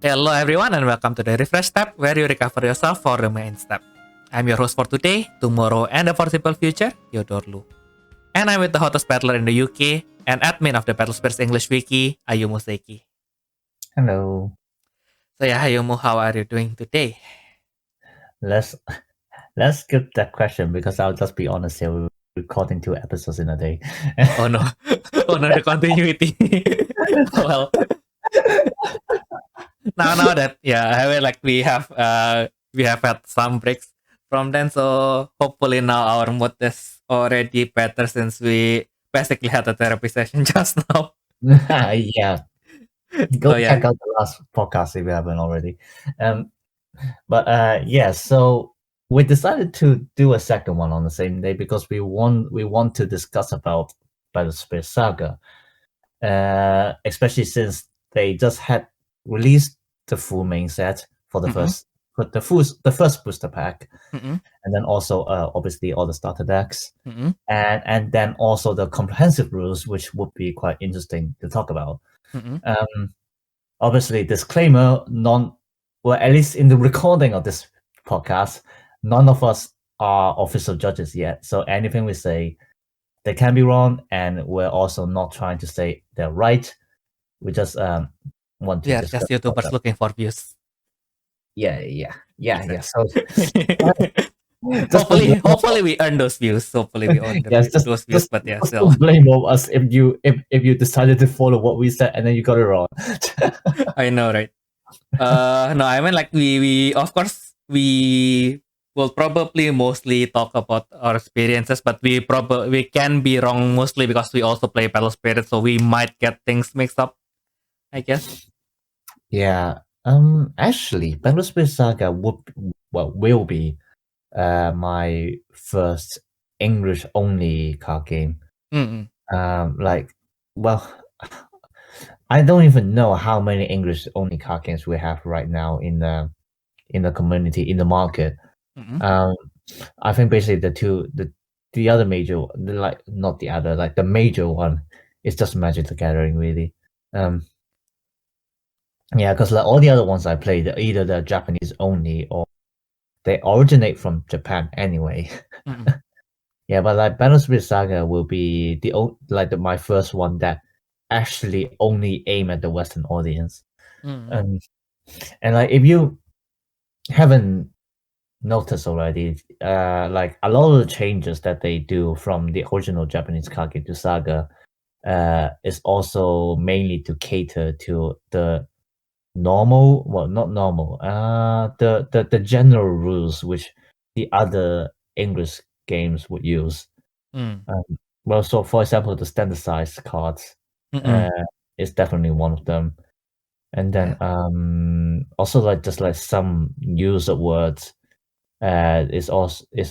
Hello everyone and welcome to the Refresh Step where you recover yourself for the main step. I'm your host for today, tomorrow and the foreseeable future, Theodore. And I'm with the hottest battler in the UK and admin of the Battle Spirits English Wiki, Ayumu Seiki. Hello. So yeah, Ayumu, how are you doing today? Let's skip that question because I'll just be honest here. We're recording 2 episodes in a day. Oh no. Oh no, the continuity. Well, now that we have had some breaks from then, so hopefully now our mood is already better since we basically had a therapy session just now. Yeah. Go So, yeah. check out the last podcast if you haven't already. So we decided to do a second one on the same day because we want to discuss about Battle Spirits Saga. Especially since they just had released the full main set for the first booster pack, Mm-mm. and then also obviously all the starter decks, Mm-mm. and then also the comprehensive rules, which would be quite interesting to talk about. Mm-mm. Obviously, disclaimer: at least in the recording of this podcast, none of us are official judges yet. So anything we say, they can be wrong, and we're also not trying to say they're right. We just want to. We are just YouTubers looking for views. Yeah. Exactly. So hopefully we earn those views. Hopefully we earn those views. But yeah, still. Don't blame us if you decided to follow what we said and then you got it wrong. I know, right? No, I mean, like we of course we will probably mostly talk about our experiences, but we can be wrong mostly because we also play Battle Spirit, so we might get things mixed up, I guess. Yeah. Actually, Battle Spirit Saga will be my first English only card game. Mm-mm. I don't even know how many English only card games we have right now in the community, in the market. Mm-hmm. I think basically the other major, the major one is just Magic the Gathering, really. Yeah, because like all the other ones I played, either they're Japanese only or they originate from Japan anyway. Yeah, but like Battle Spirit Saga will be my first one that actually only aim at the Western audience. And like if you haven't noticed already, like a lot of the changes that they do from the original Japanese card game to Saga, is also mainly to cater to the the general rules which the other English games would use. So for example, the standardized cards is definitely one of them. And then also like some use of words is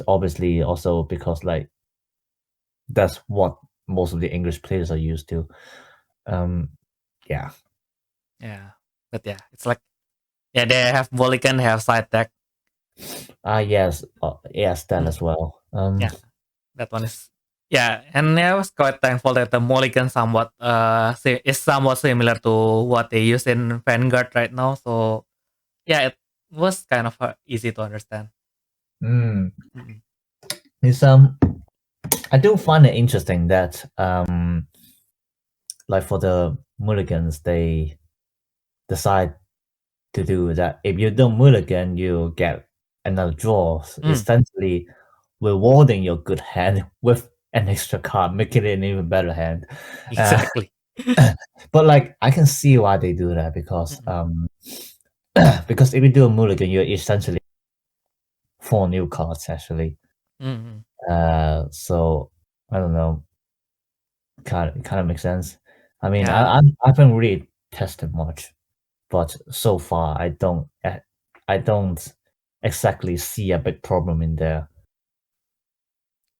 obviously also because like that's what most of the English players are used to. Yeah. But yeah, it's like they have Mulligan, they have side deck. Yes, that as well. That one is and I was quite thankful that the Mulligan is somewhat similar to what they use in Vanguard right now. So yeah, it was kind of easy to understand. It's I do find it interesting that like for the Mulligans, they decide to do that. If you don't Mulligan, you get another draw, essentially rewarding your good hand with an extra card, making it an even better hand. Exactly. But like I can see why they do that because because if you do a Mulligan, you're essentially 4 new cards actually. So I don't know. Kind of makes sense. I mean, I haven't really tested much, but so far I don't exactly see a big problem in there.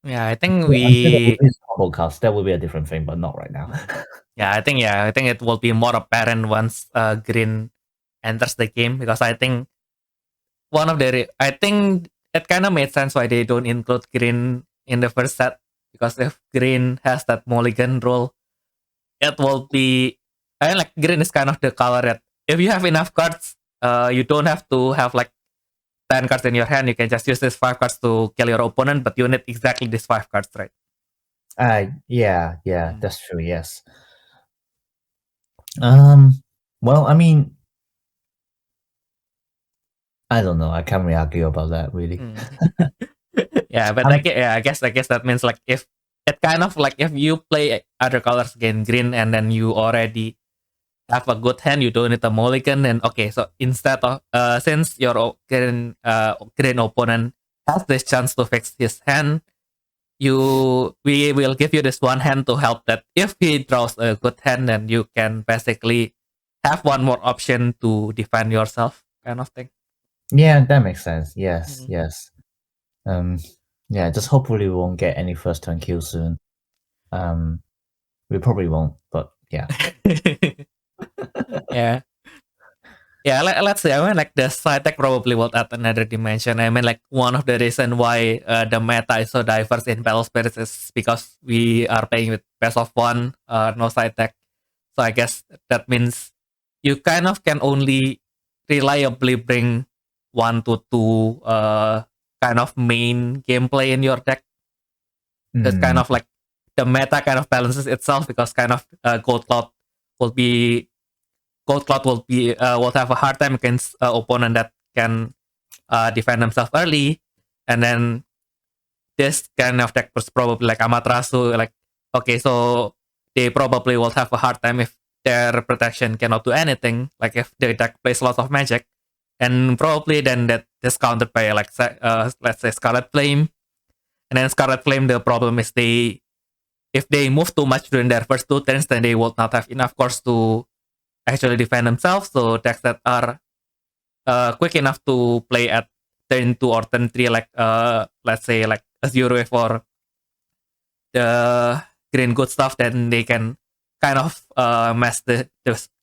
Yeah, I think podcast that will be a different thing, but not right now. I think it will be more apparent once green enters the game because I think I think it kind of made sense why they don't include green in the first set because if green has that mulligan rule, it will be. I mean, like green is kind of the color that if you have enough cards you don't have to have like 10 cards in your hand. You can just use these 5 cards to kill your opponent, but you need exactly these 5 cards, right? Yeah, Mm. that's true. Yes. Well, I mean, I don't know. I can't really argue about that, really. Yeah, but I guess that means like if it kind of like if you play other colors against green and then you already have a good hand, you don't need a mulligan. And okay, so instead of since your green opponent has this chance to fix his hand, we will give you this one hand to help that if he draws a good hand, then you can basically have one more option to defend yourself, kind of thing. Yeah, that makes sense. Yes, yes. Yeah, just hopefully we won't get any first turn kills soon. We probably won't, but yeah. Yeah. Yeah, let's see. I mean, like the side tech probably will add another dimension. I mean, like one of the reason why the meta is so diverse in Battle Spirits is because we are playing with best of one, no side tech. So I guess that means you kind of can only reliably bring 1 to 2 kind of main gameplay in your deck. That's kind of like the meta kind of balances itself because kind of Gold Cloud will be will have a hard time against opponent that can defend themselves early, and then this kind of deck was probably like Amaterasu, like okay, so they probably will have a hard time if their protection cannot do anything, like if the deck plays lots of magic, and probably then that is countered by like let's say Scarlet Flame, and then Scarlet Flame, the problem is if they move too much during their first 2 turns, then they will not have enough cores to actually defend themselves. So decks that are quick enough to play at turn 2 or turn 3, like let's say like Azure Wave or the green good stuff, then they can kind of mess the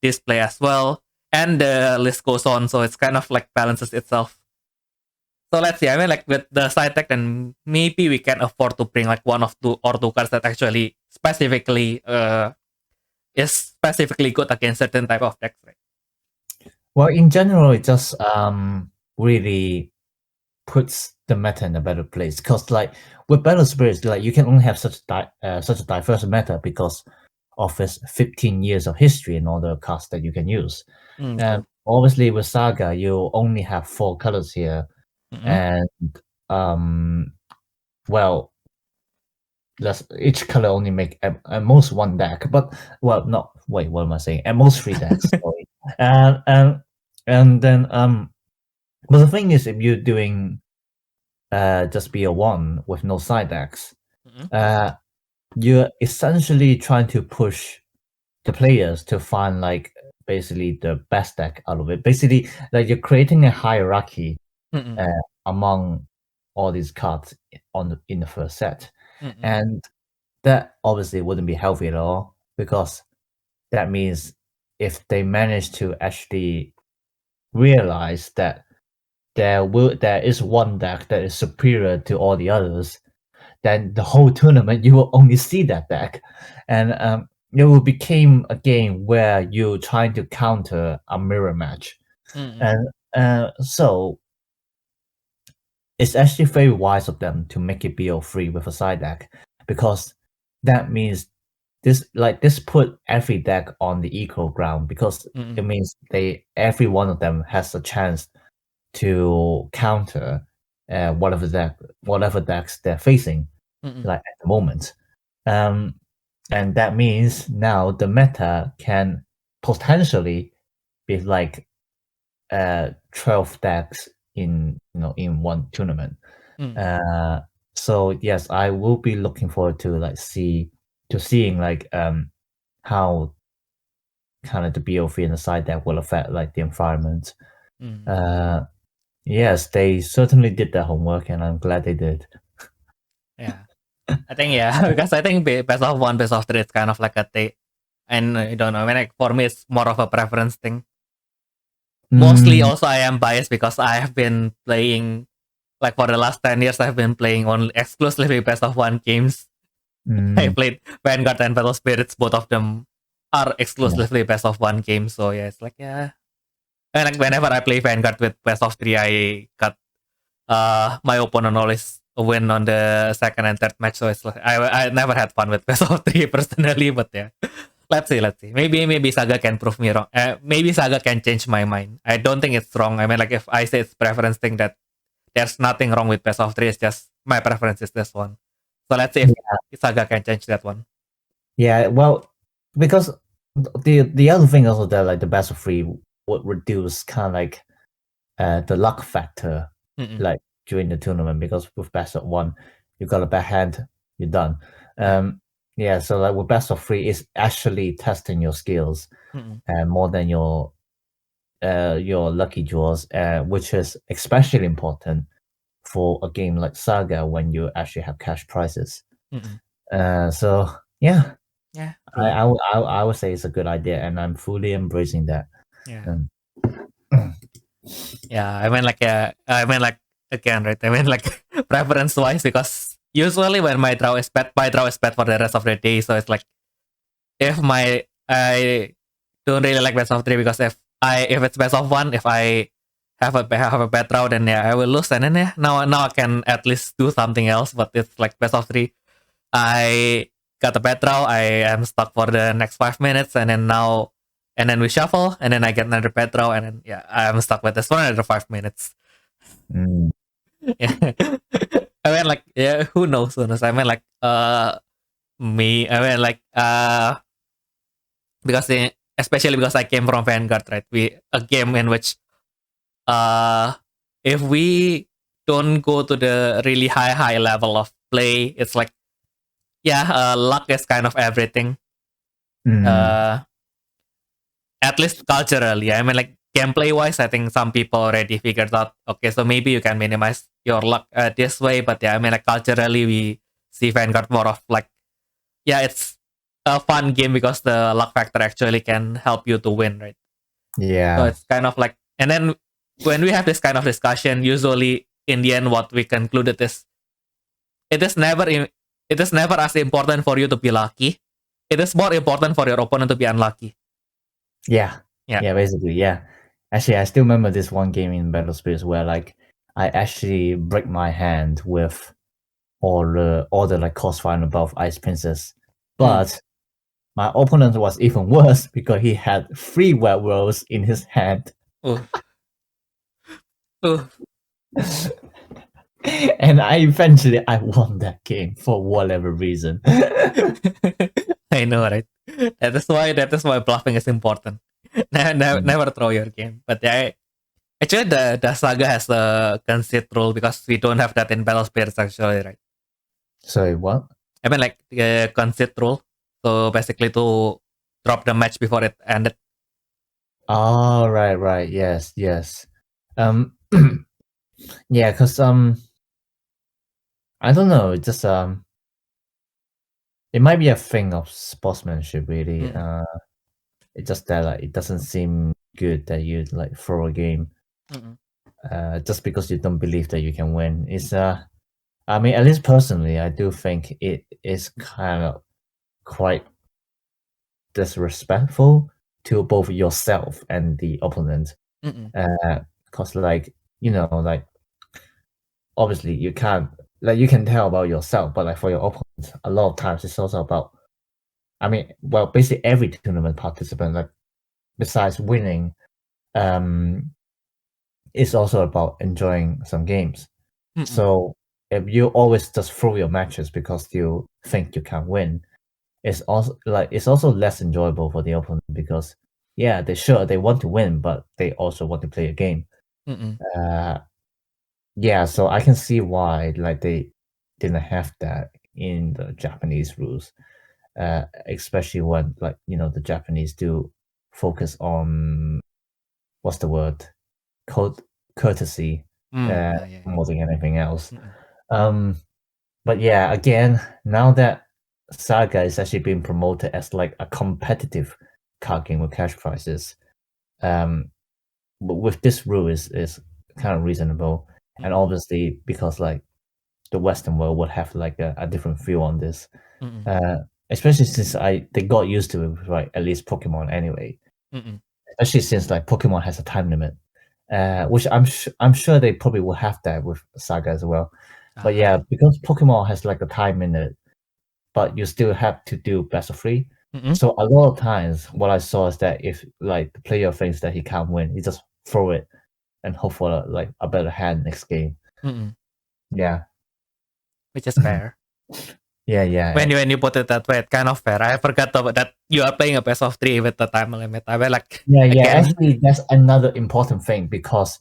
display as well. And the list goes on, so it's kind of like balances itself. So let's see. I mean, like with the side tech, then maybe we can afford to bring like 1 or 2 cards that actually specifically is specifically good against certain type of decks, right? Well, in general, it just really puts the meta in a better place because, like, with Battle Spirits, like you can only have such a diverse meta because of its 15 years of history and all the cards that you can use. Obviously, with Saga, you only have 4 colors here, and well, each color only make at most 1 deck, but well, not wait, what am I saying? At most 3 decks. Sorry. And then but the thing is, if you're doing just be a 1 with no side decks, you're essentially trying to push the players to find like basically the best deck out of it. Basically, like you're creating a hierarchy among all these cards in the first set, and that obviously wouldn't be healthy at all because that means if they manage to actually realize that there is 1 deck that is superior to all the others, then the whole tournament you will only see that deck, and it will become a game where you're trying to counter a mirror match, and so it's actually very wise of them to make it BO3 with a side deck because that means this put every deck on the equal ground because it means every one of them has a chance to counter whatever decks they're facing like at the moment, and that means now the meta can potentially be like 12 decks in one tournament. So yes, I will be looking forward to seeing like how kind of the BO3 and the side deck will affect like the environment. Yes, they certainly did their homework, and I'm glad they did. Yeah, I think because I think best of 1, best of 3 is kind of like a thing, and I don't know. I mean, like for me, it's more of a preference thing. Mostly, also I am biased because I have been playing like for the last 10 years. I've been playing only exclusively best of 1 games. I played Vanguard and Battle Spirits. Both of them are exclusively best of 1 games. So yeah, it's like And like whenever I play Vanguard with best of 3, I got my opponent always win on the second and third match. So it's like I never had fun with best of 3 personally, but yeah. Let's see. Maybe Saga can prove me wrong. Maybe Saga can change my mind. I don't think it's wrong. I mean, like if I say it's preference thing, that there's nothing wrong with best of 3. It's just my preference is this one. So let's see if Saga can change that one. Yeah, well, because the other thing also that like the best of 3 would reduce kind of like the luck factor like during the tournament, because with best of 1 you got a bad hand, you're done. Yeah, so like with best of 3 is actually testing your skills more than your lucky draws, which is especially important for a game like Saga when you actually have cash prizes. So yeah, I would say it's a good idea, and I'm fully embracing that. Yeah, I mean like again, right? I mean like preference wise, because usually when my draw is bad for the rest of the day. So it's like if I don't really like best of 3, because if it's best of 1, if I have a bad draw, then I will lose, and then now I can at least do something else. But it's like best of 3, I got a bad draw, I am stuck for the next 5 minutes, and then we shuffle, and then I get another bad draw, and then I'm stuck with this for another 5 minutes. Yeah. I mean like who knows? I mean like because especially because I came from Vanguard, right? A game in which if we don't go to the really high level of play, it's like luck is kind of everything. At least culturally. I mean like gameplay wise, I think some people already figured out, okay, so maybe you can minimize your luck this way. But I mean like culturally we see Vanguard more of like it's a fun game because the luck factor actually can help you to win, right? Yeah. So it's kind of like, and then when we have this kind of discussion, usually in the end what we concluded is it is never as important for you to be lucky. It is more important for your opponent to be unlucky. Yeah, basically, yeah. Actually, I still remember this one game in Battle Spirits where like I actually break my hand with all the like Crossfire and above Ice Princess, but my opponent was even worse because he had 3 web rolls in his hand. And I won that game for whatever reason. I know, right? That is why bluffing is important. Never throw your game. But actually the Saga has a concede rule because we don't have that in Battle Spirits actually, right? Sorry, what? I mean like concede rule. So basically to drop the match before it ended. Oh, right. Yes. Yeah, because I don't know, it just it might be a thing of sportsmanship, really. It's just that like it doesn't seem good that you like throw a game just because you don't believe that you can win. It's I mean, at least personally, I do think it is kind of quite disrespectful to both yourself and the opponent. Because like, you know, like obviously you can't, like you can tell about yourself, but like for your opponent, a lot of times it's also about, I mean, well, basically every tournament participant, like besides winning, it's also about enjoying some games. So if you always just throw your matches because you think you can win, it's also less enjoyable for the opponent because they want to win, but they also want to play a game. So I can see why like they didn't have that in the Japanese rules, especially when like the Japanese do focus on what's the word, courtesy more than anything else. But yeah, again, now that Saga is actually being promoted as like a competitive card game with cash prizes, but with this rule is kind of reasonable, and obviously because like the Western world would have like a different view on this, especially since they got used to it, right? At least Pokemon anyway. especially since like Pokemon has a time limit, which I'm sure they probably will have that with Saga as well. But yeah, because Pokemon has like a time limit, but you still have to do best of 3. So a lot of times, what I saw is that if like the player thinks that he can't win, he just throw it and hope for like a better hand next game. Yeah, which is fair. yeah. When you put it that way, it's kind of fair. I forgot about that you are playing a best of 3 with the time limit. I was like, Actually, that's another important thing because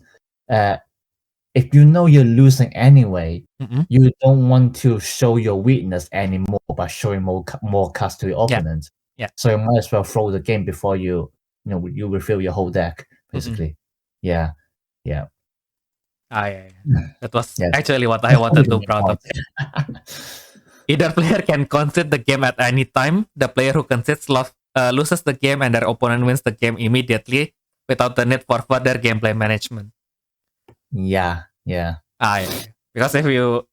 if you know you're losing anyway, you don't want to show your weakness anymore by showing more cards to your opponent. Yeah. So you might as well throw the game before you refill your whole deck, basically. Yeah. That was actually what I wanted to bring up. Either player can concede the game at any time. The player who concedes loses the game, and their opponent wins the game immediately without the need for further gameplay management. Yeah. Because if you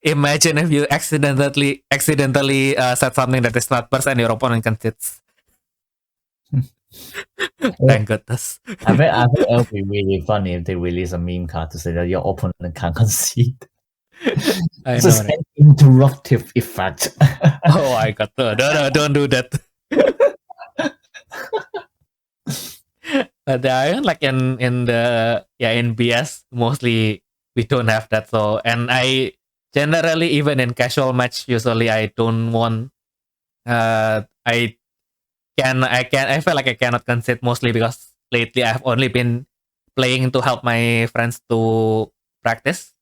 imagine if you accidentally said something that is not first and your opponent concedes. Thank goodness. I bet it would be really funny if they release a meme card to say that your opponent can't concede. I know, an interruptive effect. Oh my god! No, don't do that. But like in BS mostly we don't have that. So, and I generally even in casual match usually I don't want. I feel like I cannot concede mostly because lately I've only been playing to help my friends to practice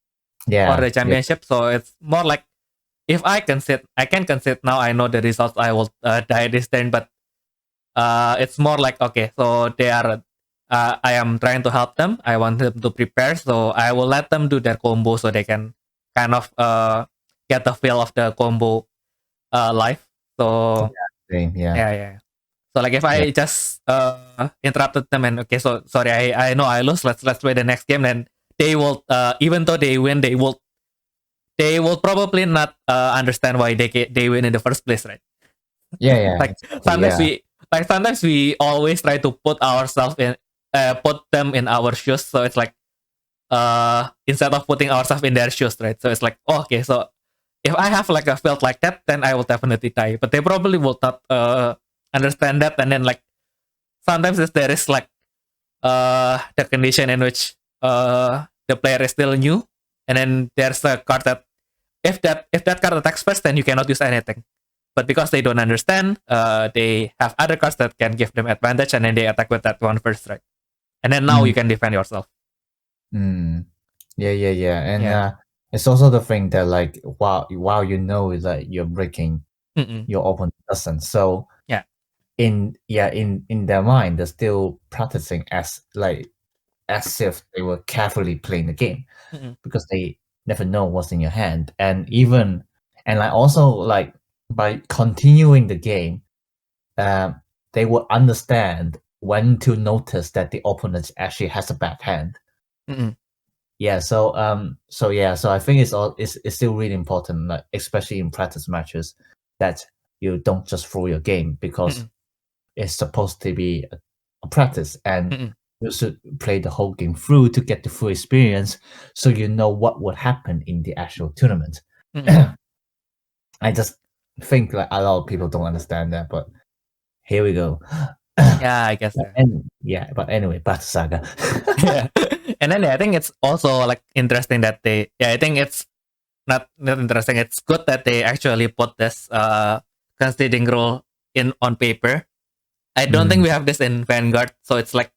for the championship. So it's more like if I can concede now. I know the results. I will die this turn, but it's more like okay. So they are. I am trying to help them. I want them to prepare, so I will let them do their combo so they can kind of get the feel of the combo live. So yeah. So like if I just interrupted them and okay, so sorry, I know I lose. Let's play the next game. Then they will even though they win, they will probably not understand why they win in the first place, right? Yeah. Like sometimes we always try to put ourselves in put them in our shoes. So it's like instead of putting ourselves in their shoes, right? So it's like okay, so if I have like a felt like that, then I will definitely die. But they probably will not understand that, and then like sometimes there is like the condition in which the player is still new, and then there's a card that if that card attacks first, then you cannot use anything. But because they don't understand, they have other cards that can give them advantage, and then they attack with that one first, right? And then now you can defend yourself. Yeah. And it's also the thing that like while you know that you're breaking, your opponent doesn't. So in their mind, they're still practicing as if they were carefully playing the game because they never know what's in your hand. And like also like by continuing the game, they will understand when to notice that the opponent actually has a bad hand. Yeah, so I think it's still really important, like especially in practice matches, that you don't just throw your game because it's supposed to be a practice, and you should play the whole game through to get the full experience, so you know what would happen in the actual tournament. I just think like a lot of people don't understand that, but here we go. Yeah, I guess. But anyway, back to Saga. And then I think it's also like interesting that I think it's not interesting. It's good that they actually put this conceding rule on paper. I don't think we have this in Vanguard, so it's like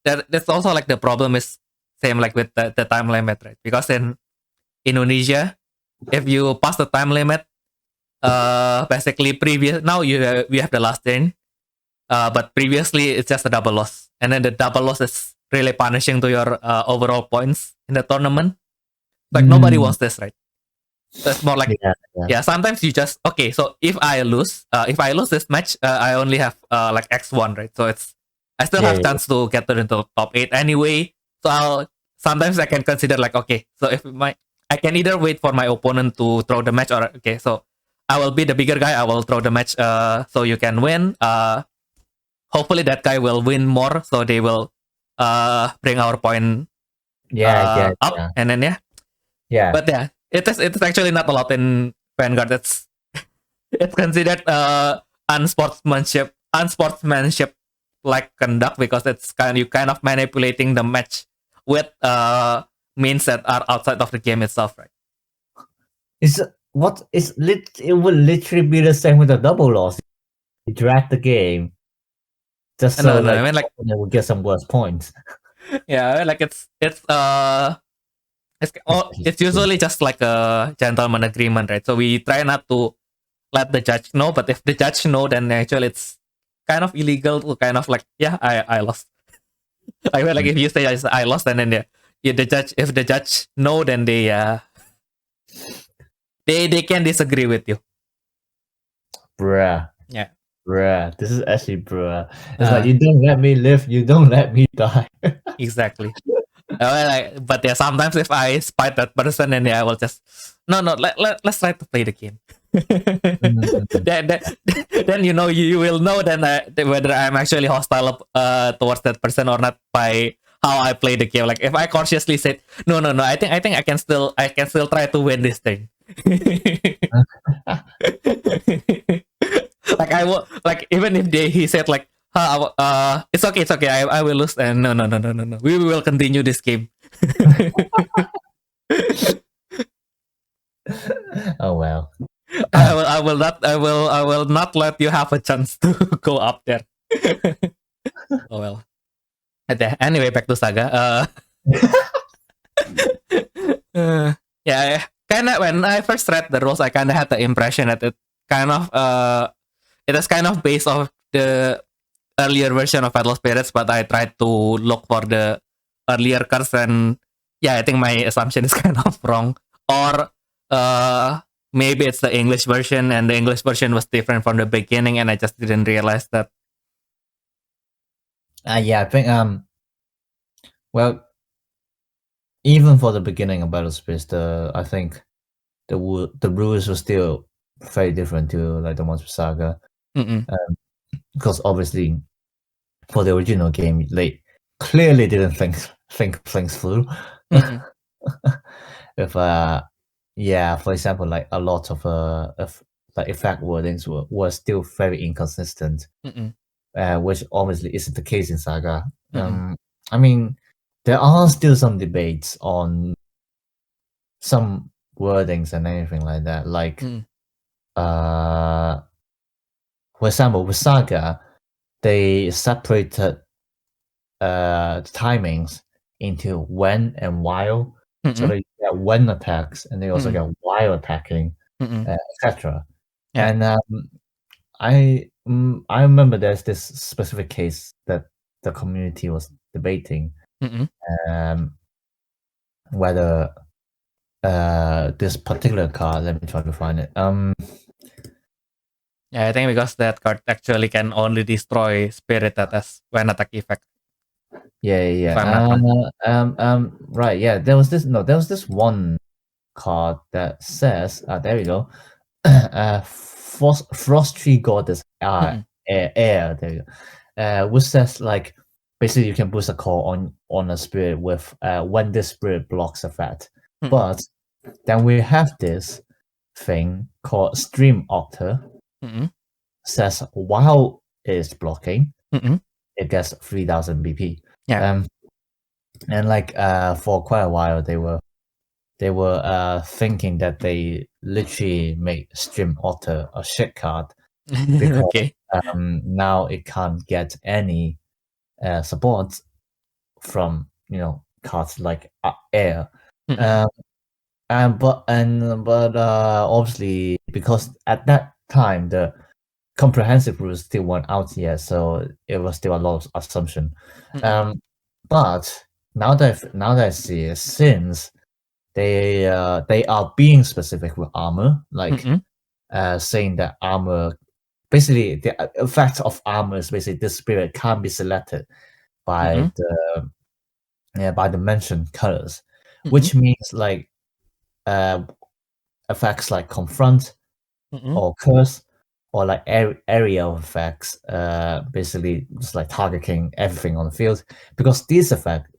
that's also like the problem is same like with the time limit, right? Because in Indonesia, if you pass the time limit, basically we have the last turn, but previously it's just a double loss, and then the double loss is really punishing to your overall points in the tournament. Like nobody wants this, right? So it's more like sometimes you just okay. So if I lose this match, I only have like X1, right? So I still have chance to get into the top 8 anyway. So sometimes I can consider like okay. So I can either wait for my opponent to throw the match, or okay, so I will be the bigger guy. I will throw the match so you can win. hopefully that guy will win more, so they will bring our point up, and then but it is actually not a lot in Vanguard. It's considered unsportsmanship like conduct, because it's you kind of manipulating the match with means that are outside of the game itself, right? It would literally be the same with a double loss. You drag the game just so I mean, like, it will get some worse points. Yeah, like it's usually just like a gentleman agreement, right? So we try not to let the judge know, but if the judge know, then actually it's kind of illegal to kind of like, I lost. I mean, like, if you say I lost, and then if the judge know, then they can disagree with you. Bruh. Yeah. Bruh. This is actually bruh. It's like, you don't let me live, you don't let me die. Exactly. But sometimes if I spite that person, then I will just let's try to play the game. then you will know then whether I'm actually hostile towards that person or not by how I play the game. Like, if I consciously said no, I think I can still try to win this thing. Like, I will, like, even if he said like, it's okay, I will lose, and no, we will continue this game. Oh well. I will not let you have a chance to go up there. Oh well. Anyway, back to Saga. Kind of, when I first read the rules, I kind of had the impression that it is kind of based off the earlier version of Battle Spirits, but I tried to look for the earlier cards, and I think my assumption is kind of wrong. Or maybe it's the English version, and the English version was different from the beginning, and I just didn't realize that. I think well, even for the beginning of Battle Spirits, I think the rules were still very different to like the ones with Saga. Because obviously, for the original game, they clearly didn't think things through. If for example, like a lot of like effect wordings were still very inconsistent, which obviously isn't the case in Saga. I mean, there are still some debates on some wordings and anything like that. Like, for example, with Saga, they separated timings into when and while. So they get when attacks, and they also get while attacking, etc. And I remember there's this specific case that the community was debating, whether this particular card. Let me try to find it. I think because that card actually can only destroy spirit that has when attack effect. Right. Yeah. There was this one card that says, there we go. Frost Tree Goddess air. There you go. Which says, like, basically you can boost a call on a spirit with when this spirit blocks effect. But then we have this thing called Stream Octa. Says while it's blocking, it gets 3000 BP. And like for quite a while they were thinking that they literally make Stream Otter a shit card because now it can't get any support from cards like air. But obviously, because at that time the comprehensive rules still weren't out yet, so it was still a lot of assumption. But now that I see it, since they are being specific with armor, like saying that armor, basically the effect of armor is basically this spirit can't be selected by the mentioned colors, which means like effects like confront or curse or like area of effects, basically just like targeting everything on the field, because these effects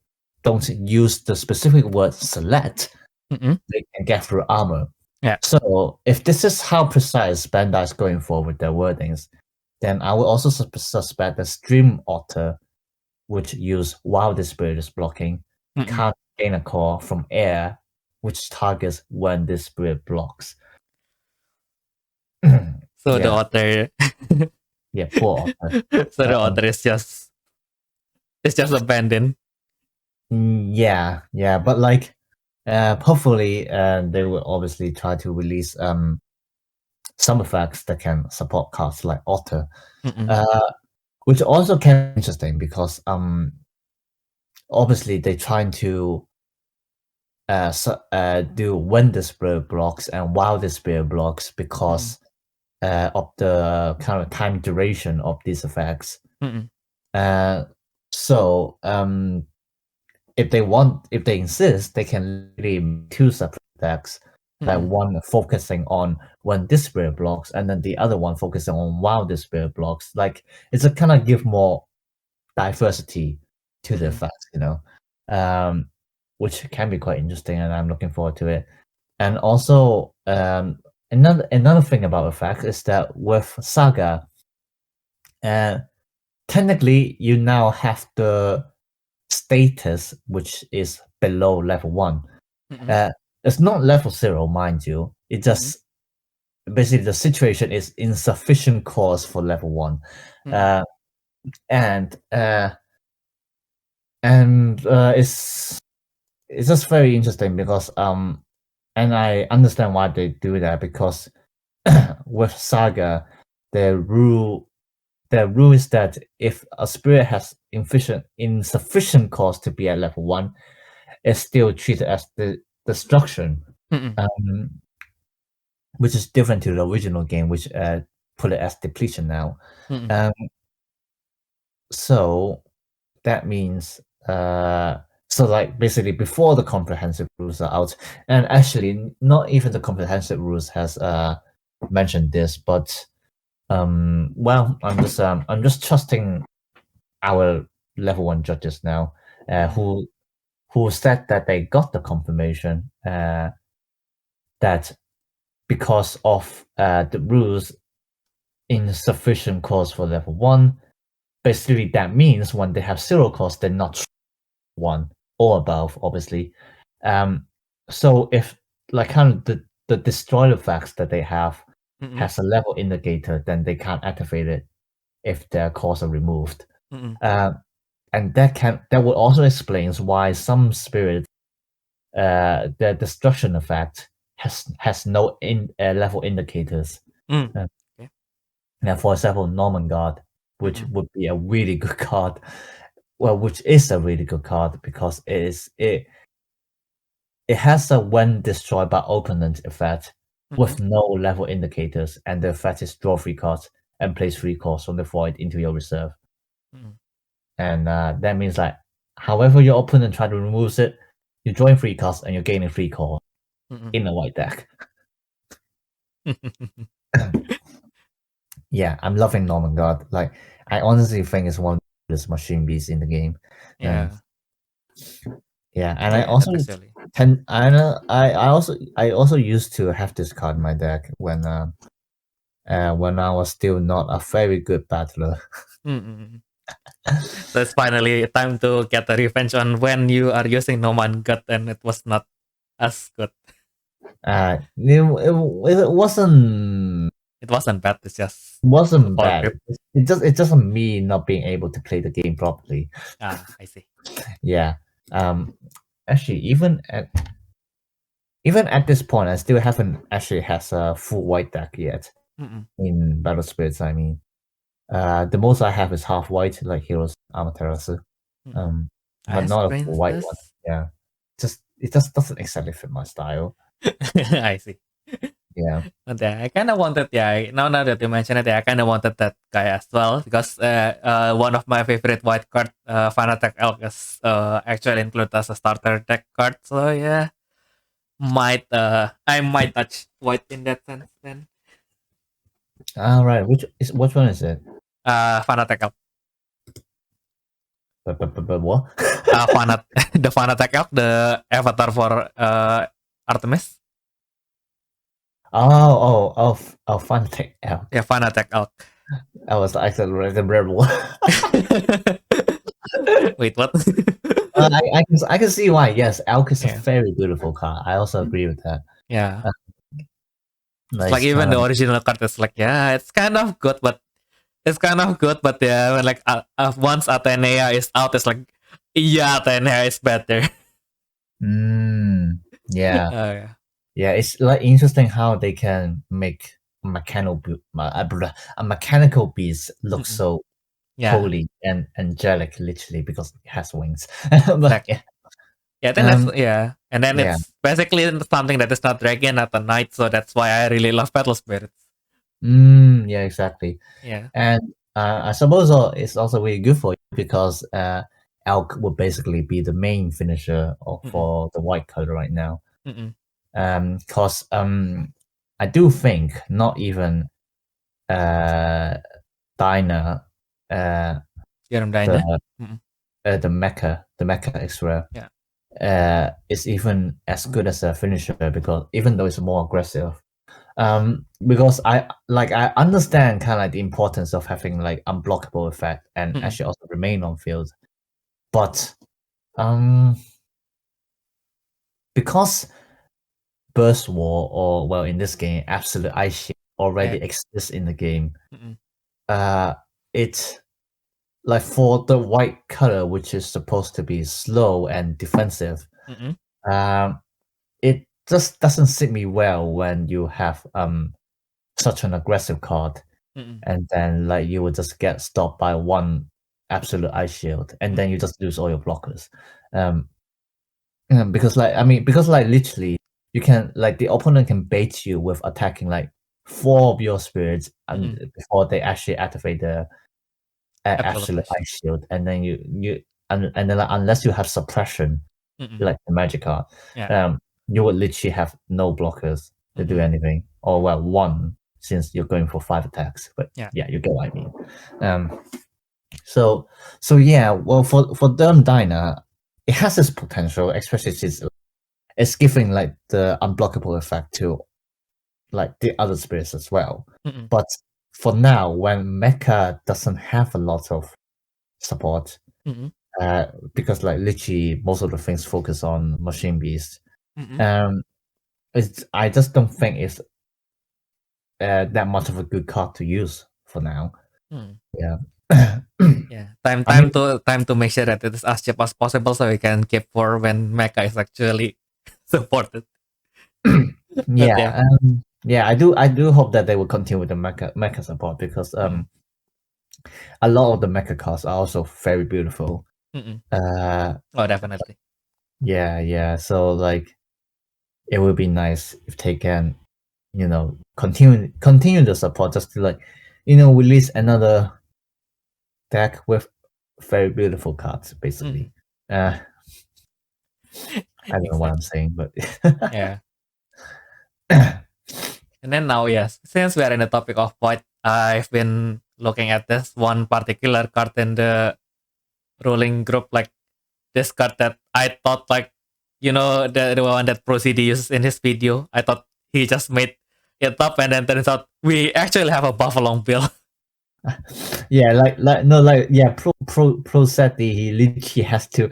don't use the specific word select. They can get through armor. Yeah. So if this is how precise Bandai is going for with their wordings, then I would also suspect that Stream Otter, which use while the spirit is blocking, can't gain a call from air, which targets when the spirit blocks. So the otter, poor otter. So the otter is just abandoned. Yeah, but like, hopefully, they will obviously try to release some effects that can support cards like Otter, which also can be interesting because obviously they're trying to do when the spirit blocks and while the spirit blocks because of the kind of time duration of these effects. So if they insist, they can really make two separate decks. Like one focusing on when this spirit blocks, and then the other one focusing on while this spirit blocks. Like it's a kind of give more diversity to the effects, which can be quite interesting, and I'm looking forward to it. And also, another thing about effects is that with Saga, technically you now have the status which is below level 1. It's not level 0, mind you. It just basically the situation is insufficient cause for level 1. And it's just very interesting because and I understand why they do that, because with Saga, the rule is that if a spirit has insufficient cause to be at level 1, it's still treated as the destruction, which is different to the original game, which put it as depletion now. So that means so like basically before the comprehensive rules are out, and actually not even the comprehensive rules has mentioned this, but well, I'm just trusting our level 1 judges now, who said that they got the confirmation that because of the rules insufficient cause for level 1, basically that means when they have 0 cause, they're not 1 or above, obviously. So if like kind of the destroy effects that they have has a level indicator, then they can't activate it if their cores are removed. And that would also explains why some spirits the destruction effect has no level indicators. Now, for example, Norman God, which would be a really good card. Well, which is a really good card because it has a when destroyed by opponent effect with no level indicators, and the effect is draw 3 cards and place 3 cards from the void into your reserve. And that means like however your opponent try to remove it, you're drawing 3 cards and you're gaining 3 cards in a white deck. Yeah, I'm loving Norman God. Like I honestly think it's one of the best machine beasts in the game. Yeah. And I also I also used to have this card in my deck when I was still not a very good battler. So it's finally time to get a revenge on when you are using Norman God and it was not as good. It wasn't. It wasn't bad. It's just wasn't bad. It's just me not being able to play the game properly. I see. Yeah. Actually, even at this point, I still haven't actually has a full white deck yet in Battle Spirits. I mean, the most I have is half white, like Heroes Amaterasu, but not a full white one. Yeah, it just doesn't exactly fit my style. I see. Yeah. But yeah, I kind of wanted, now that you mention it, I kind of wanted that guy as well, because one of my favorite white card, Fanatic Elk, is actually included as a starter deck card. So yeah, I might touch white in that sense then. Right. Which one is it? Fanatec Elk. But what? The Fanatec Elk, the avatar for Artemis. Fanatec Elk. Yeah, Fanatec Elk. I was actually the rebel. Wait, what? I can see why. Yes, Elk is a Yeah. very beautiful card. I also agree with that. Yeah. Like, Like even the original card is like, yeah, it's kind of good, but yeah, when like once Atenea is out, it's like, yeah, Atenea is better. Yeah. Yeah. Yeah, it's like interesting how they can make a mechanical beast look so holy and angelic, literally, because it has wings. But yeah, I think that's and then it's basically something that is not dragon, not a knight, so that's why I really love Battle Spirits. Yeah, exactly. Yeah, and I suppose it's also really good for you because Elk will basically be the main finisher for the white color right now. Because I do think not even Dinah, Serum Dinah, the mecha extra, is even as good as a finisher because even though it's more aggressive. Because I understand kind of like the importance of having like unblockable effect and actually also remain on field, but because Burst War or in this game Absolute Ice Shield already exists in the game, it's like for the white color, which is supposed to be slow and defensive, it just doesn't sit me well when you have such an aggressive card, and then like you would just get stopped by one Absolute Ice Shield, and then you just lose all your blockers. Because literally you can like the opponent can bait you with attacking like 4 of your spirits before they actually activate the Absolute Ice Shield, and then and then like, unless you have suppression, like the magic card, you would literally have no blockers to do anything, or well, one since you're going for 5 attacks. But yeah, you get what I mean. So yeah, well, for Dinah, it has its potential, especially since it's giving like the unblockable effect to like the other spirits as well. But for now, when Mecha doesn't have a lot of support, because like literally most of the things focus on Machine Beast, I just don't think it's that much of a good card to use for now. Yeah. Yeah, time to make sure that it is as cheap as possible so we can keep for when mecha is actually supported. Yeah, I do hope that they will continue with the mecha support because a lot of the mecha cards are also very beautiful. Oh, definitely. Yeah. So like, it would be nice if they can, continue the support just to like, release another deck with very beautiful cards, basically. I don't know what I'm saying, but yeah. And then now, yes, since we are in the topic of void, I've been looking at this one particular card in the ruling group, like this card that I thought like, the one that Procedy uses in his video. I thought he just made it up, and then turns out we actually have a Buffalo Bill. Yeah, pro Seti, he literally has to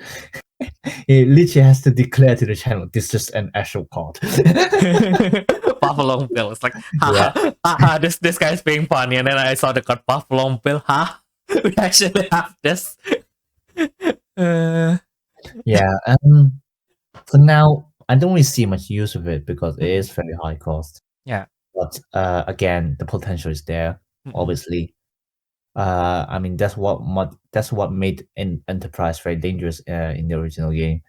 declare to the channel this is an actual card. Buffalo Bill. It's like, this guy's being funny, and then I saw the card Buffalo Bill. We actually have this. Yeah, for now, I don't really see much use of it because it is very high cost. Yeah. But again, the potential is there, obviously. I mean, that's what made Enterprise very dangerous in the original game.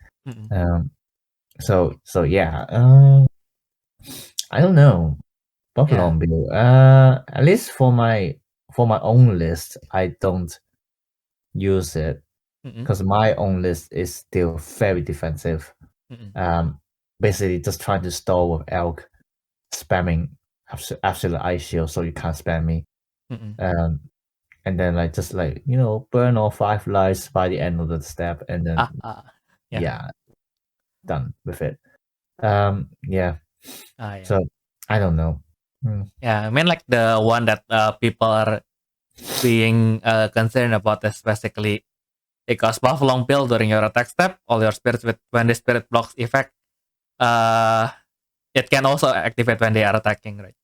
So yeah, I don't know. Buffalo Bill. At least for my own list, I don't use it because my own list is still very defensive. Basically just trying to stall with Elk, spamming absolute ice shield, so you can't spam me. Mm-mm. And then like just like burn all 5 lives by the end of the step, and then Yeah. done with it. Yeah. Yeah. So I don't know. Yeah, I mean like the one that people are being concerned about is basically because buff long build during your attack step, all your spirits when the spirit blocks effect, it can also activate when they are attacking, right?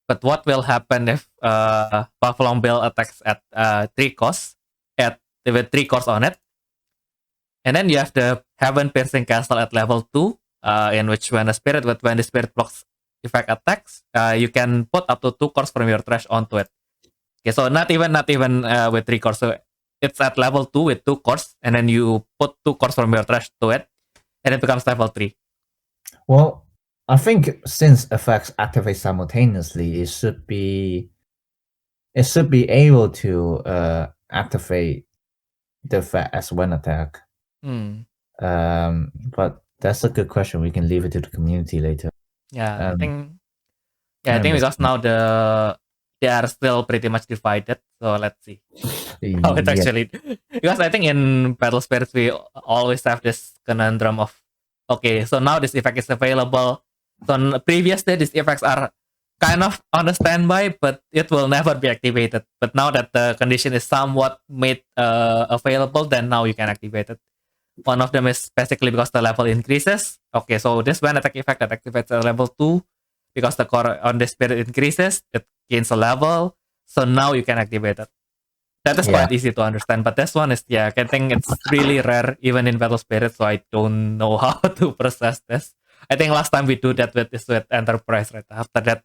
But what will happen if buff long build attacks at 3 costs, with 3 costs on it, and then you have the Heaven Piercing Castle at level 2, in which when the spirit blocks effect attacks, you can put up to 2 cores from your trash onto it. Okay, so not even with 3 cores. So it's at level 2 with 2 cores, and then you put 2 cores from your trash to it, and it becomes level 3. Well, I think since effects activate simultaneously, it should be able to activate the effect as one attack. But that's a good question. We can leave it to the community later. Yeah, I think because now they are still pretty much divided. So let's see how it actually. Because I think in Battle Spirits we always have this conundrum of, okay, so now this effect is available. So previously these effects are kind of on the standby, but it will never be activated. But now that the condition is somewhat made available, then now you can activate it. One of them is basically because the level increases. Okay, so this one attack effect that activates at level 2. Because the core on the spirit increases, it gains a level. So now you can activate it. That is quite easy to understand. But this one is, I think it's really rare even in Battle Spirit. So I don't know how to process this. I think last time we do that with Enterprise, right? After that,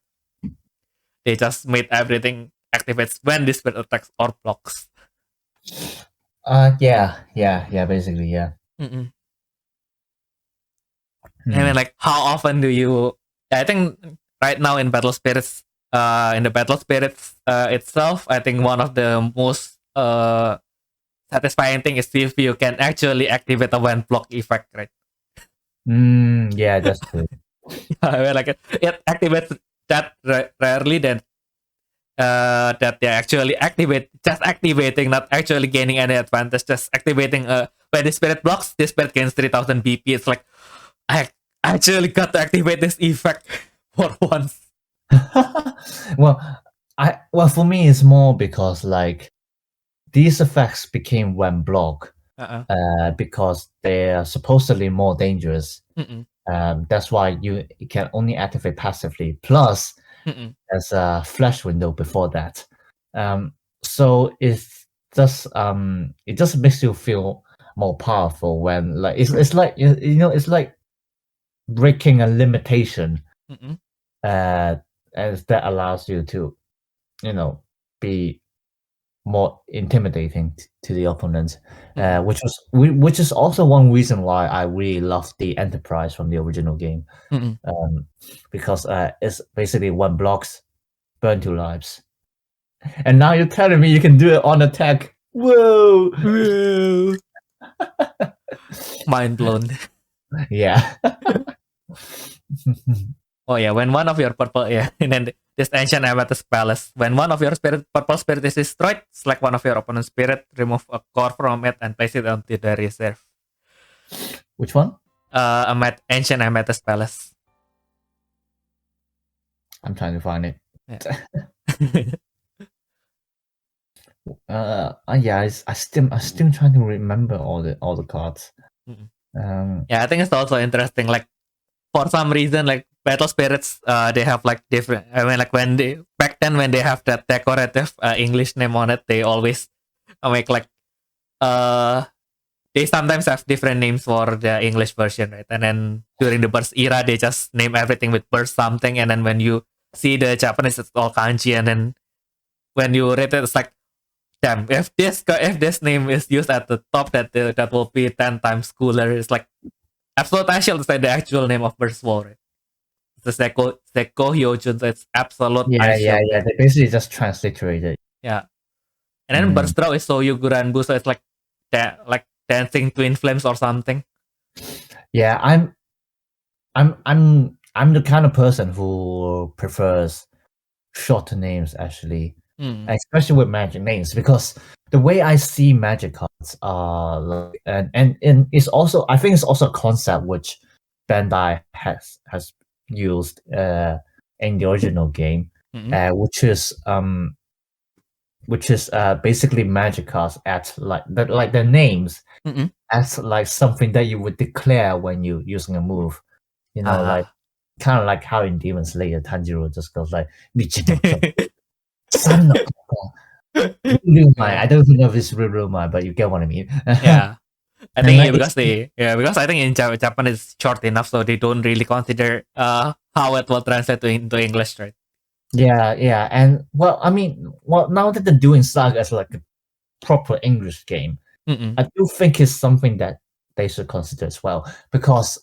they just made everything activates when the spirit attacks or blocks. Basically, yeah. I mean, like, how often do you? I think right now in Battle Spirits, in the Battle Spirits itself, I think one of the most satisfying thing is if you can actually activate a when block effect, right? Yeah, that's true. I mean, like it activates that rarely, then that they actually activating, not actually gaining any advantage, just activating. When the spirit blocks, the spirit gains 3000 BP. It's like I actually got to activate this effect for once. Well, for me, it's more because like these effects became when block because they are supposedly more dangerous. That's why you can only activate passively. Plus, there's a flash window before that. So it just makes you feel more powerful when like it's like it's like breaking a limitation, as that allows you to be more intimidating to the opponent, which is also one reason why I really love the Enterprise from the original game, because it's basically one blocks, burn 2 lives, and now you're telling me you can do it on attack. Whoa! Mind blown. Yeah. Oh yeah, when one of your purple and then this ancient amethyst palace, when one of your purple spirit is destroyed, select one of your opponent's spirit, remove a core from it, and place it onto the reserve. Which one? Ancient amethyst palace. I'm trying to find it. I'm still trying to remember all the cards. I think it's also interesting. Like for some reason, like Battle Spirits, they have like different. I mean, like back then when they have that decorative English name on it, they always make like they sometimes have different names for the English version, right? And then during the burst era, they just name everything with burst something, and then when you see the Japanese, it's all kanji, and then when you read it, it's like, damn, if this name is used at the top, that will be 10 times cooler. It's like absolute actual to say the actual name of Burst Wall, right? It's the Seko Hyojun, so it's absolute. Yeah. They basically just transliterated. Yeah, and then Burst Draw is Soyu Guranbu, so it's like dancing twin flames or something. Yeah, I'm the kind of person who prefers shorter names actually, especially with magic names, because the way I see magic cards are like, and it's also, I think it's also a concept which Bandai has used in the original game, which is basically magic cards at like their names as like something that you would declare when you using a move, like kind of like how in Demon Slayer Tanjiro just goes like son of I don't know if it's Rurumai, but you get what I mean. Yeah. I think because I think in Japan it's short enough, so they don't really consider how it will translate into English, right? Yeah, and well, I mean, now that they're doing Saga as like a proper English game, I do think it's something that they should consider as well, because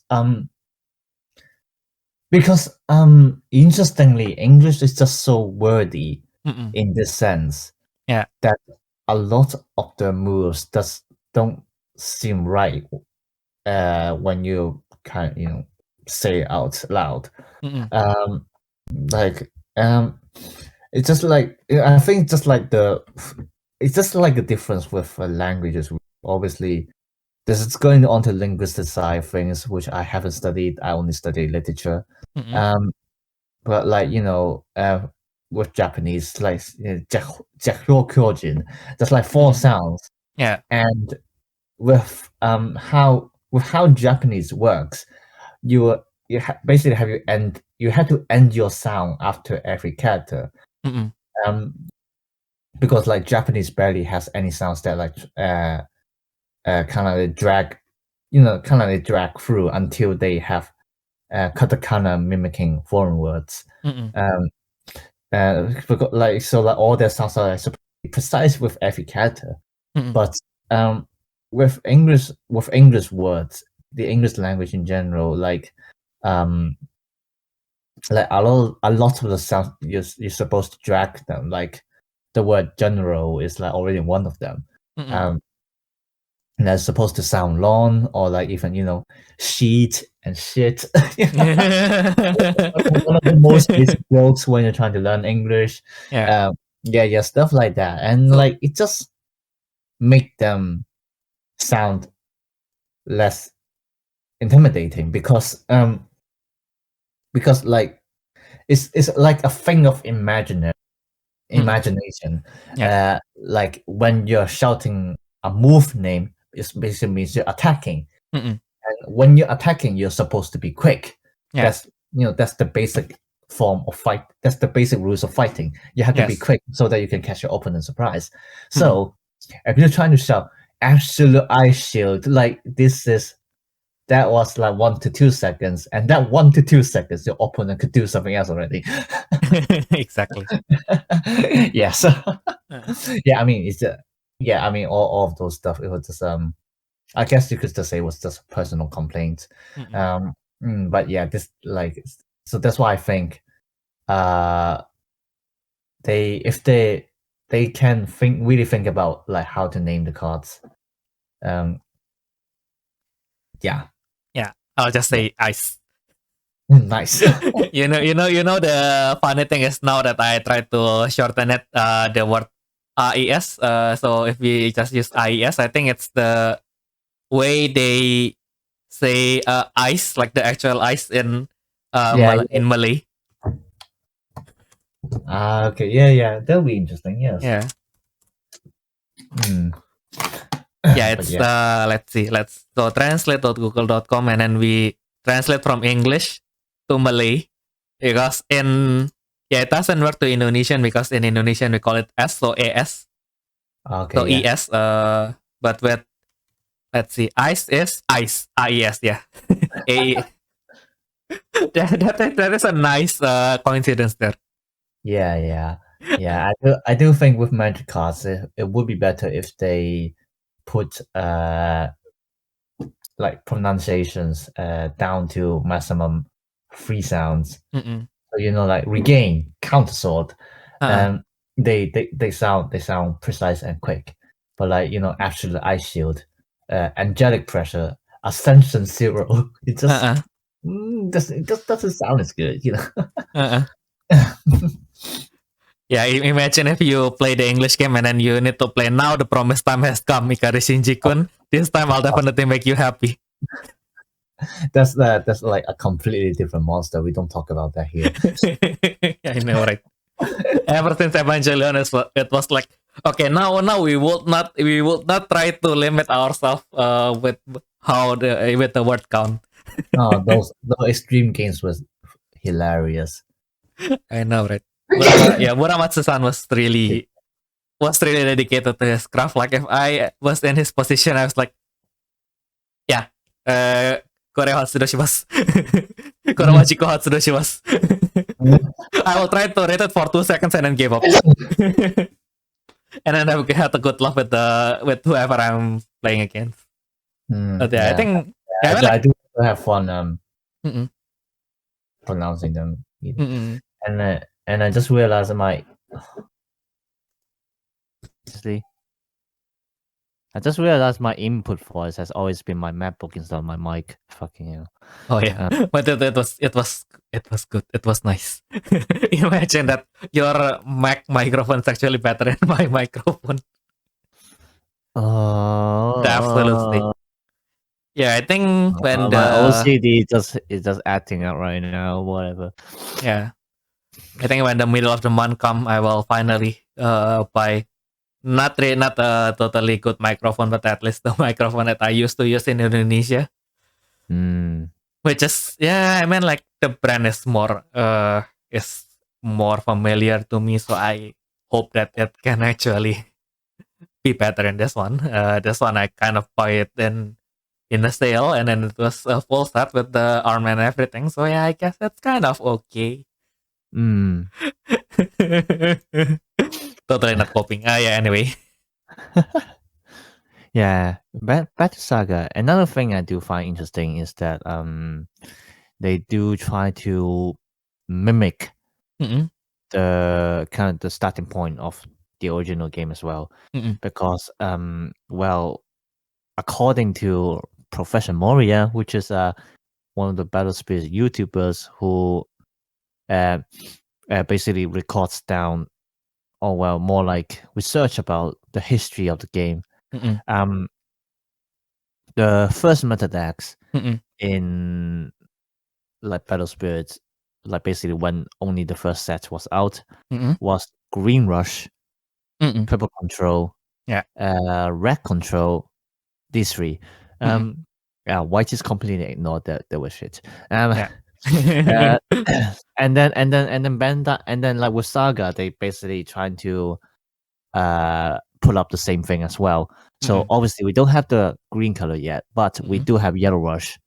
interestingly, English is just so wordy in this sense, that a lot of the moves just don't seem right when you kind of say it out loud. It's just like, I think it's just like the difference with languages. Obviously, this is going on to linguistic side of things, which I haven't studied. I only study literature. But like, with Japanese, like Kyojin, there's like 4 sounds. Yeah. And with how Japanese works, you basically you have to end your sound after every character. Because like Japanese barely has any sounds that like kind of drag through until they have katakana mimicking foreign words. Because, like, so like all their sounds are like precise with every character. But with English words, the English language in general, like a lot of the sounds you're supposed to drag them. Like the word general is like already one of them. And that's supposed to sound long, or like even sheet and shit. One of the most basic words when you're trying to learn English. Yeah. Stuff like that, and like it just make them sound less intimidating, because like it's like a thing of imagination. Like when you're shouting a move name, it basically means you're attacking. And when you're attacking, you're supposed to be quick. That's the basic form of fight. That's the basic rules of fighting. You have to be quick so that you can catch your opponent surprise. So if you're trying to shout absolute ice shield, like that was like 1 to 2 seconds, and that 1 to 2 seconds your opponent could do something else already. Exactly. So I mean all of those stuff, it was just I guess you could just say it was just a personal complaint. But yeah, this like, so that's why I think they can really think about like how to name the cards. I'll just say ice. Nice. you know the funny thing is, now that I try to shorten it, the word AES, so if we just use AES, I think it's the way they say ice, like the actual ice in Malay. Okay, that'll be interesting. Yes. It's let's so translate.google.com, and then we translate from English to Malay, because it doesn't work to Indonesian, because in Indonesian we call it S, so AS. Okay. So ES, but with, let's see, ice is ice. AES, yeah. That is a nice coincidence there. Yeah. I do think with magic cards, it would be better if they put like pronunciations down to maximum 3 sounds. So like regain, countersword, they sound precise and quick. But like absolute ice shield, angelic pressure, ascension zero, it just That doesn't sound as good, you know. Uh-uh. Yeah, imagine if you play the English game and then you need to play now the promised time has come, Ikari Shinji-kun. This time I'll definitely make you happy. That's like a completely different monster. We don't talk about that here. I know, right? Ever since Evangelion, it was like, okay, now we would not try to limit ourselves with with the word count. Oh, those extreme games was hilarious. I know, right? But yeah, Muramatsu-san was really dedicated to his craft. Like if I was in his position, I was like, yeah, Kore Hatsudo shimasu. Koromachiko Hatsudo shimasu. I will try to rate it for 2 seconds and then give up. And then I had a good laugh with whoever I'm playing against. But yeah, I think I do have fun Mm-mm. pronouncing them. Mm-mm. And I just realized I just realized my input voice has always been my MacBook instead of my mic. Fucking hell. Oh yeah, but it was good. It was nice. Imagine that your Mac microphone is actually better than my microphone. Absolutely. Yeah, I think when the OCD is just acting out right now. Whatever. Yeah, I think when the middle of the month come, I will finally buy not a totally good microphone, but at least the microphone that I used to use in Indonesia. Which is I mean like the brand is more familiar to me, so I hope that it can actually be better than this one. This one I kind of buy it in a sale, and then it was a full set with the arm and everything. So yeah, I guess that's kind of okay. Totally not coping. Yeah. Anyway. Yeah, back to Saga. Another thing I do find interesting is that they do try to mimic the kind of the starting point of the original game as well, because well, according to Professor Moria, which is one of the Battle Spirits YouTubers who basically records down, or well, more like research about the history of the game. The first meta decks in like Battle Spirits, like basically when only the first set was out, was Green Rush, Purple Control, Red Control, these three. White is completely ignored that they were shit. And then Benda, and then like with Saga, they basically trying to pull up the same thing as well. So obviously we don't have the green color yet, but we do have Yellow Rush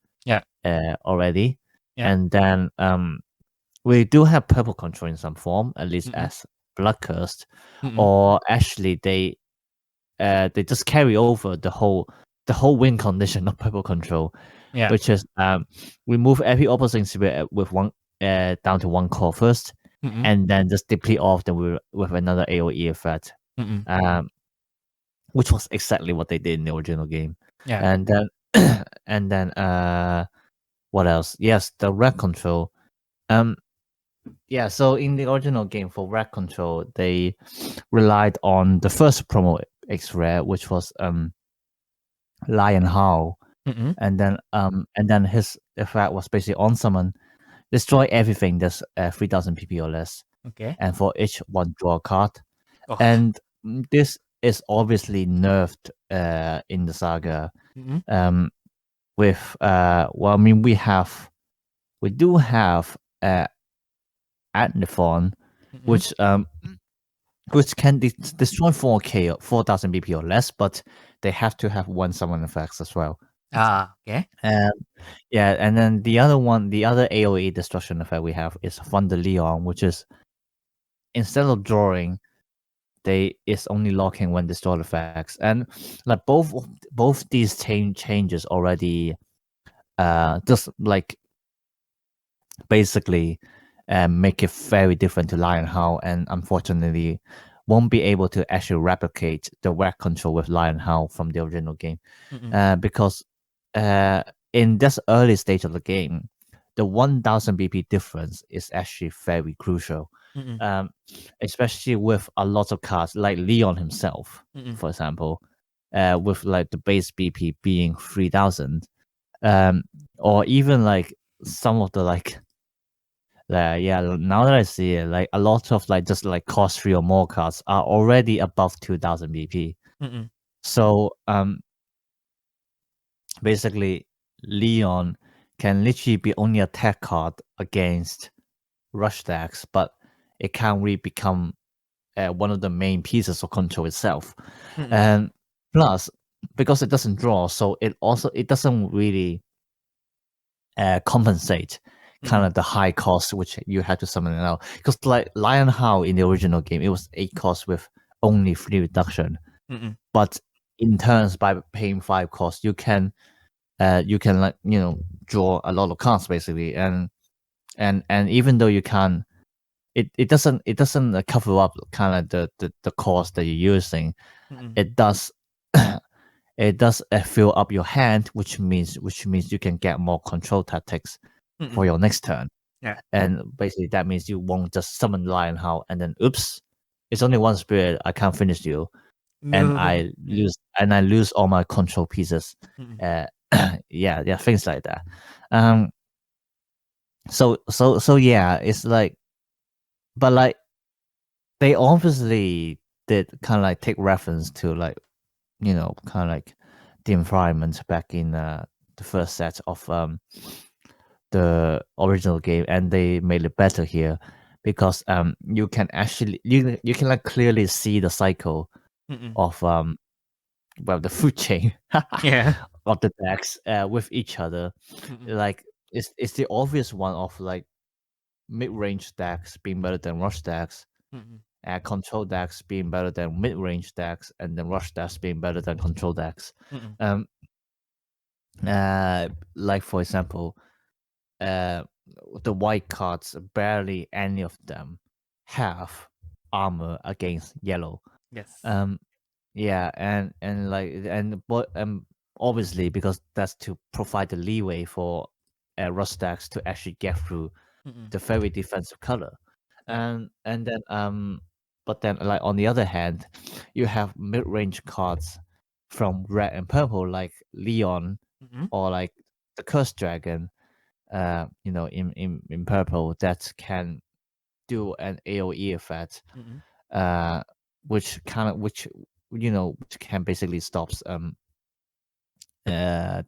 already. And then we do have Purple Control in some form, at least as Blood Cursed. Or actually they just carry over the whole win condition of Purple Control, which is remove every opposing spirit with one down to 1 core first, and then just deplete off them with another AoE effect. Which was exactly what they did in the original game. And then and then what else? Yes, the Red Control. So in the original game for Red Control, they relied on the first promo X-Rare, which was Lion Howl. And then his effect was basically on summon, destroy everything that's 3000 PP or less. Okay. And for each one, draw a card. And this is obviously nerfed in the Saga. With well, I mean we do have Adnifon, which can destroy 4,000 BP or less, but they have to have 1 summon effects as well. Okay. And then the other AoE destruction effect we have is Thunder Leon, which is instead of drawing, is only locking when destroyed effects. And like both these changes already just like basically make it very different to Lion Howl, and unfortunately won't be able to actually replicate the Red Control with Lion Howl from the original game. Because in this early stage of the game, the 1000 BP difference is actually very crucial. Especially with a lot of cards like Leon himself, for example, with like the base BP being 3000, or even like some of the like now that I see it, like a lot of like just like cost 3 or more cards are already above 2000 BP. So basically Leon can literally be only a tech card against rush decks, but it can't really become one of the main pieces of control itself. And plus, because it doesn't draw, so it doesn't really compensate kind of the high cost which you had to summon it out. Because like Lion How in the original game, it was 8 cost with only 3 reduction. But in turns, by paying 5 cost, you can like draw a lot of cards basically, and even though you can, it doesn't cover up kind of the cost that you're using. It does it does fill up your hand, which means you can get more control tactics for your next turn. And basically that means you won't just summon Lion How and then oops, it's only 1 spirit, I can't finish you. And I lose all my control pieces. Yeah, things like that. So yeah, it's like, but like they obviously did kind of like take reference to like kind of like the environment back in the first set of the original game, and they made it better here because you can actually you can like clearly see the cycle of the food chain of the decks with each other. Like it's the obvious one of like mid-range decks being better than rush decks, control decks being better than mid-range decks, and then rush decks being better than control decks. Like for example, the white cards, barely any of them have armor against yellow. Yeah, and like but obviously because that's to provide the leeway for rush decks to actually get through the very defensive color. And then but then like on the other hand, you have mid-range cards from red and purple like Leon or like the Cursed Dragon, in purple, that can do an AoE effect, which can basically stops the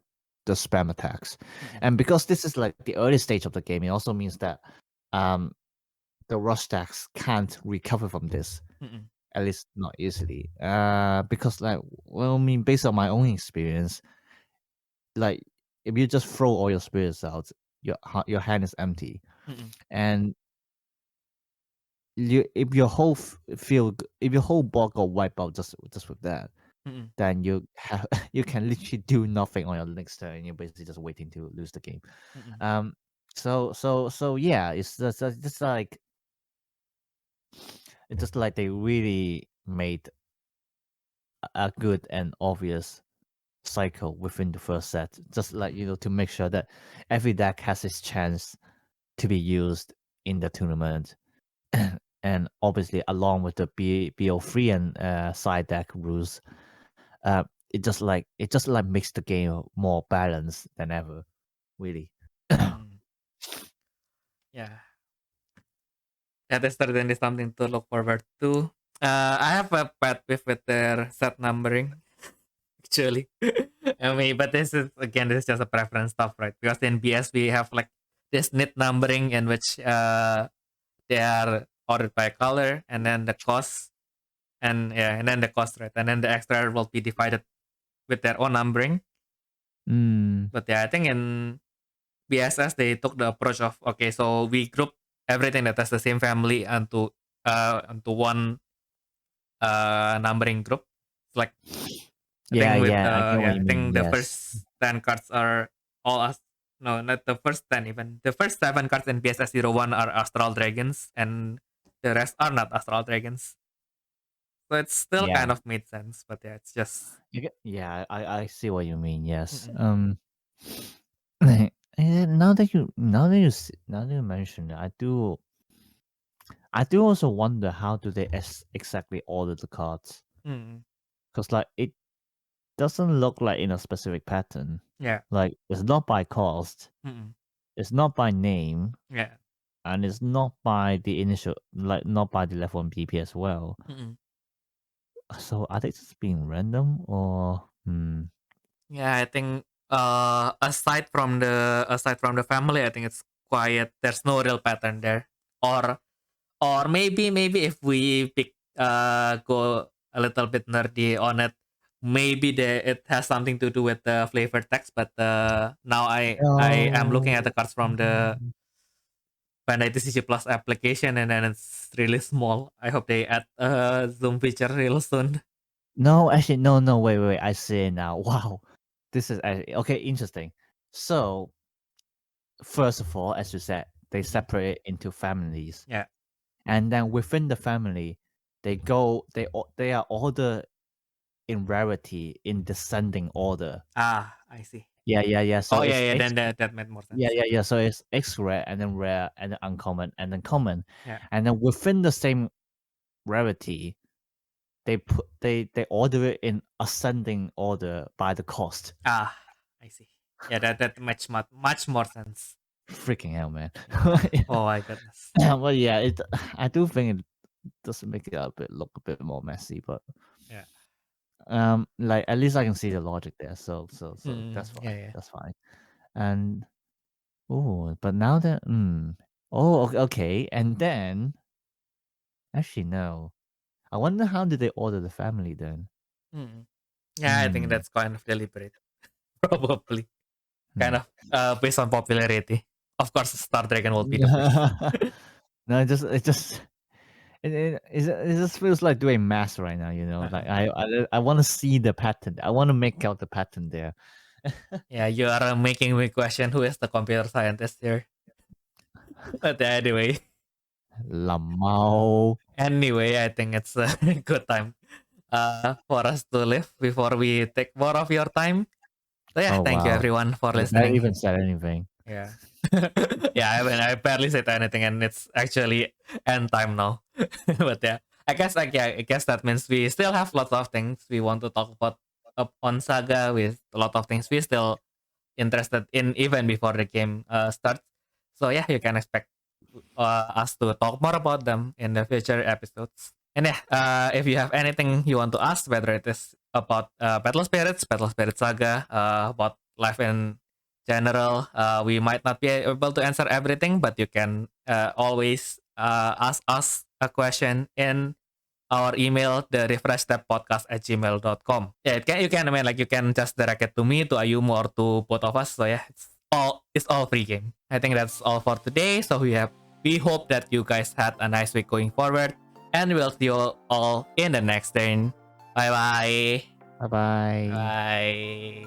spam attacks. And because this is like the early stage of the game, it also means that the rush decks can't recover from this, at least not easily. Because like, well, I mean, based on my own experience, like if you just throw all your spirits out, your hand is empty, and if your whole field, if your whole board got wiped out just with that, then you can literally do nothing on your next turn, and you're basically just waiting to lose the game. So yeah, it's just like they really made a good and obvious cycle within the first set, just like to make sure that every deck has its chance to be used in the tournament. And obviously along with the BO3 and side deck rules, it just makes the game more balanced than ever, really. That's certainly something to look forward to. I have a pet peeve with their set numbering, actually. I mean, but this is just a preference stuff, right? Because in BS we have like this knit numbering in which they are ordered by color, and then the cost, and then the cost, right? And then the extra will be divided with their own numbering. But yeah, I think in BSS they took the approach of, okay, so we group everything that has the same family onto one numbering group. It's like I think the first 10 cards are all no, not the first 10 even. The first 7 cards in BSS 01 are Astral Dragons, and the rest are not Astral Dragons. So it's still kind of made sense, but yeah, it's just I see what you mean. Yes. Now that you mention it, I do also wonder how do they exactly order the cards, because like it doesn't look like in a specific pattern. Yeah. Like it's not by cost, it's not by name, Yeah. and it's not by the initial, like not by the level and PP as well. So are they just being random or? Yeah, I think aside from the family, I think it's quiet. There's no real pattern there. Or maybe if we go a little bit nerdy on it, maybe it has something to do with the flavor text. But now I am looking at the cards from the Bandai TCG Plus application, and then it's really small. I hope they add a zoom feature real soon. No, actually, no. Wait. I see it now. Wow, this is actually okay. Interesting. So, first of all, as you said, they separate it into families. Yeah. And then within the family, they are ordered in rarity in descending order. Ah, I see. Yeah. So Oh, it's yeah. X, Then that made more sense. yeah. So it's X rare and then rare and then uncommon and then common. Yeah. And then within the same rarity, they order it in ascending order by the cost. Ah, I see. Yeah, that much more sense. Freaking hell, man. Oh my goodness. Well, yeah, I do think it doesn't make it look a bit more messy, but Yeah. like at least I can see the logic there. So that's fine. Yeah. That's fine. And but now that okay, and then actually no, I wonder how did they order the family then? Yeah, I think that's kind of deliberate. Probably. Kind of based on popularity. Of course, Star Dragon will be the first. No, it just feels like doing math right now. You know, like I want to see the pattern. I want to make out the pattern there. Yeah, you are making me question who is the computer scientist here. But anyway. Lamau. Anyway, I think it's a good time for us to leave before we take more of your time. So yeah, thank you Wow. everyone for I listening. even said anything. Yeah. Yeah, I barely said anything, and it's actually end time now. But yeah, I guess that means we still have lots of things we want to talk about on Saga, with a lot of things we still interested in even before the game starts. So yeah, you can expect us to talk more about them in the future episodes. And yeah, if you have anything you want to ask, whether it is about Battle Spirit Saga, about life in general, we might not be able to answer everything, but you can always ask us a question in our email, the refreshtechpodcast@gmail.com. Yeah, you can just direct it to me, to Ayumu, or to both of us. So yeah, it's all free game. I think that's all for today. So we hope that you guys had a nice week going forward, and we'll see you all in the next turn. Bye bye. Bye bye. Bye.